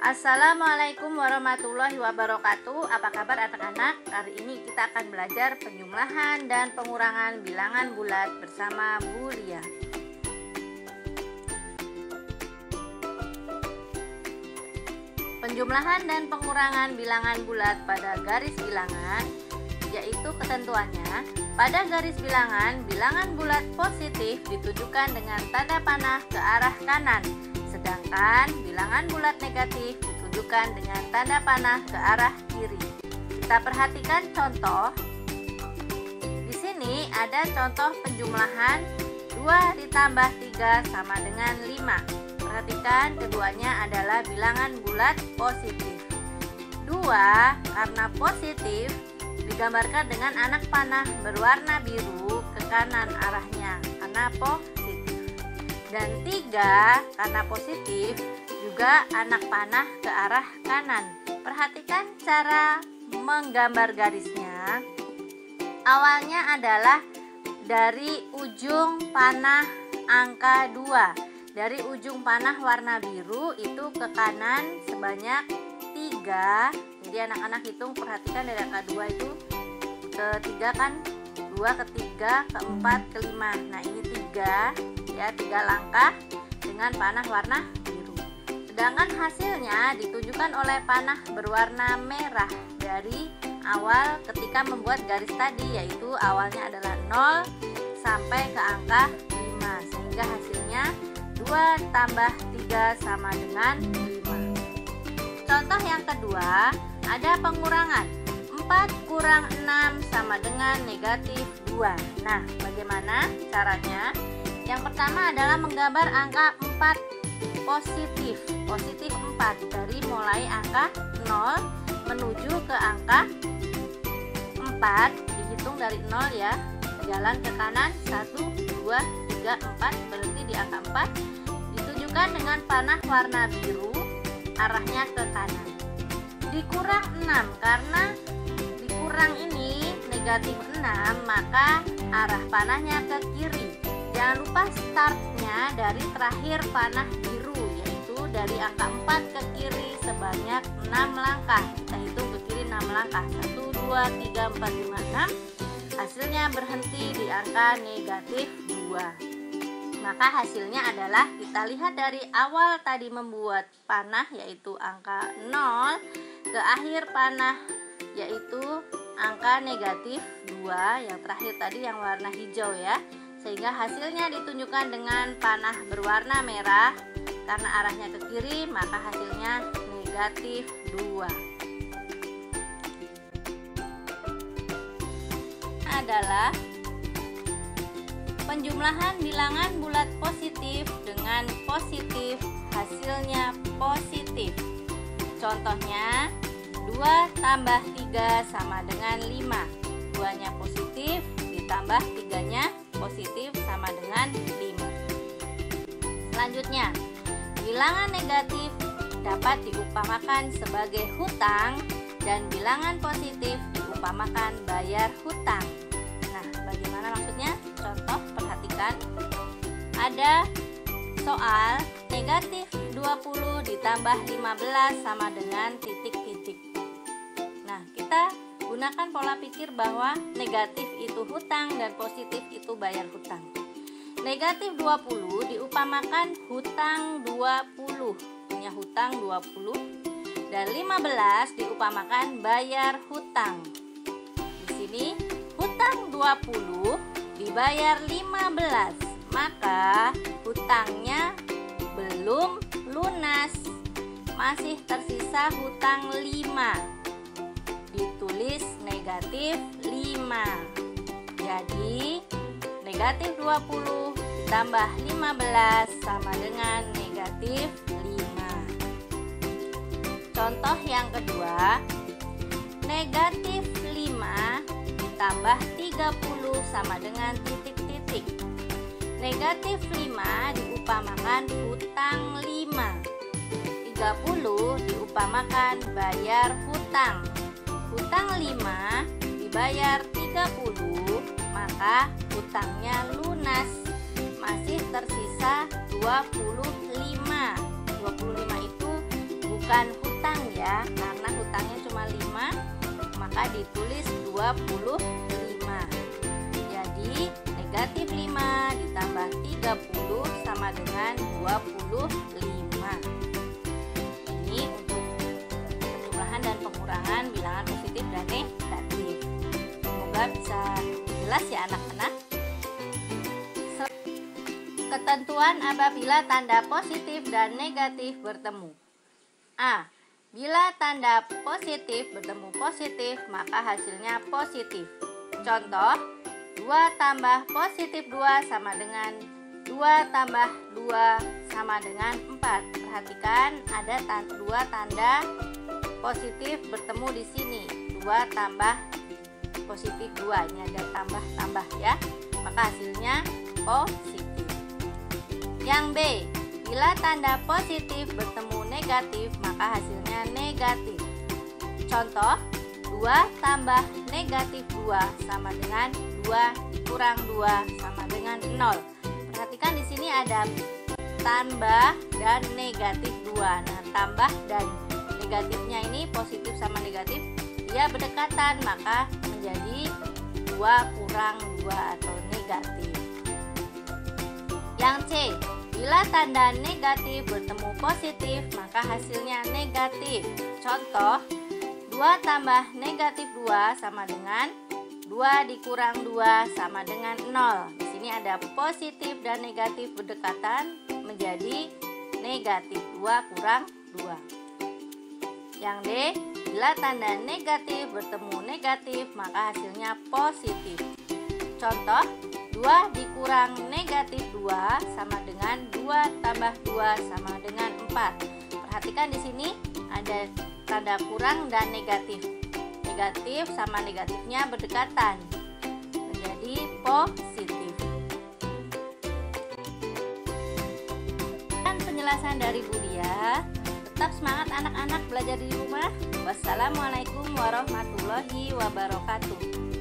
Assalamualaikum warahmatullahi wabarakatuh. Apa kabar anak-anak? Hari ini kita akan belajar penjumlahan dan pengurangan bilangan bulat bersama Bu Lia. Penjumlahan dan pengurangan bilangan bulat pada garis bilangan, yaitu ketentuannya, pada garis bilangan, bilangan bulat positif ditujukan dengan tanda panah ke arah kanan, sedangkan bilangan bulat negatif ditujukan dengan tanda panah ke arah kiri. Kita perhatikan contoh. Di sini ada contoh penjumlahan 2 ditambah 3 sama dengan 5. Perhatikan keduanya adalah bilangan bulat positif. 2 karena positif digambarkan dengan anak panah berwarna biru ke kanan arahnya karena positif. Dan 3 karena positif juga anak panah ke arah kanan. Perhatikan cara menggambar garisnya. Awalnya adalah dari ujung panah angka 2. Dari ujung panah warna biru itu ke kanan sebanyak 3. Jadi anak-anak hitung, perhatikan dari angka 2 itu ke 3 kan, 2 ke 3 ke 4 ke 5. Nah ini 3 ya, 3 langkah dengan panah warna biru. Sedangkan hasilnya ditunjukkan oleh panah berwarna merah dari awal ketika membuat garis tadi, yaitu awalnya adalah 0 sampai ke angka 5, sehingga hasilnya 2 tambah 3 sama dengan 5. Contoh yang kedua, ada pengurangan. 4 kurang 6 sama dengan negatif 2. Nah, bagaimana caranya? Yang pertama adalah menggambar angka 4 positif. Positif 4 dari mulai angka 0 menuju ke angka 4. Dihitung dari 0 ya. Jalan ke kanan 1, 2, 3, 4, berhenti di angka 4. Ditujukan dengan panah warna biru, arahnya ke kanan. Dikurang 6 karena dikurang ini negatif 6, maka arah panahnya ke kiri. Jangan lupa startnya dari terakhir panah biru, yaitu dari angka 4 ke kiri sebanyak 6 langkah. Kita hitung ke kiri 6 langkah, 1, 2, 3, 4, 5, 6. Hasilnya berhenti di angka negatif 2. Maka hasilnya adalah, kita lihat dari awal tadi membuat panah yaitu angka 0 ke akhir panah yaitu angka negatif 2, yang terakhir tadi yang warna hijau ya, sehingga hasilnya ditunjukkan dengan panah berwarna merah. Karena arahnya ke kiri, maka hasilnya negatif 2. Adalah penjumlahan bilangan bulat positif dengan positif, hasilnya positif. Contohnya 2 tambah 3 sama dengan 5. 2-nya positif ditambah 3-nya positif sama dengan 5. Selanjutnya, bilangan negatif dapat diupamakan sebagai hutang dan bilangan positif diupamakan bayar hutang. Nah, bagaimana maksudnya? Contoh, perhatikan. Ada soal negatif 20 ditambah 15 sama dengan titik-titik. Nah, kita gunakan pola pikir bahwa negatif itu hutang dan positif itu bayar hutang. Negatif 20 diupamakan hutang 20, punya hutang 20, dan 15 diupamakan bayar hutang. Di sini hutang 20 dibayar 15, maka hutangnya belum lunas, masih tersisa hutang 5. Ditulis negatif 5. Jadi negatif 20 ditambah 15 sama dengan negatif 5. Contoh yang kedua, negatif 5 ditambah 30 sama dengan titik-titik. Negatif 5 diupamakan hutang 5. 30 diupamakan bayar hutang. Hutang 5 dibayar 30, maka hutangnya lunas. Masih tersisa 25. 25 itu bukan hutang ya, karena hutangnya cuma 5, maka ditulis 25. Jadi negatif 5 ditambah 30 sama dengan 25. Ini untuk penjumlahan dan pengurangan bilangan positif dan negatif. Semoga bisa jelas ya anak-anak. Ketentuan apabila tanda positif dan negatif bertemu. A. Bila tanda positif bertemu positif, maka hasilnya positif. Contoh, 2 tambah positif 2 sama dengan 2 tambah 2 sama dengan 4. Perhatikan ada 2 tanda positif bertemu di sini. 2 tambah positif 2, ini ada tambah-tambah ya. Maka hasilnya positif. Yang B, bila tanda positif bertemu negatif, maka hasilnya negatif. Contoh, 2 tambah negatif 2 sama dengan 2 dikurang 2 sama dengan 0. Perhatikan di sini ada tambah dan negatif 2. Nah, tambah dan negatifnya ini positif sama negatif, dia berdekatan, maka menjadi 2 kurang 2 atau negatif. Yang C, bila tanda negatif bertemu positif, maka hasilnya negatif. Contoh, 2 tambah negatif 2 sama dengan 2 dikurang 2 sama dengan 0. Di sini ada positif dan negatif berdekatan, menjadi negatif 2 kurang 2. Yang D, bila tanda negatif bertemu negatif, maka hasilnya positif. Contoh, 2 dikurang negatif 2 sama dengan 2 tambah 2 sama dengan 4. Perhatikan di sini ada tanda kurang dan negatif. Negatif sama negatifnya berdekatan, menjadi positif. Dan penjelasan dari Bu Dia. Tetap semangat anak-anak belajar di rumah. Wassalamualaikum warahmatullahi wabarakatuh.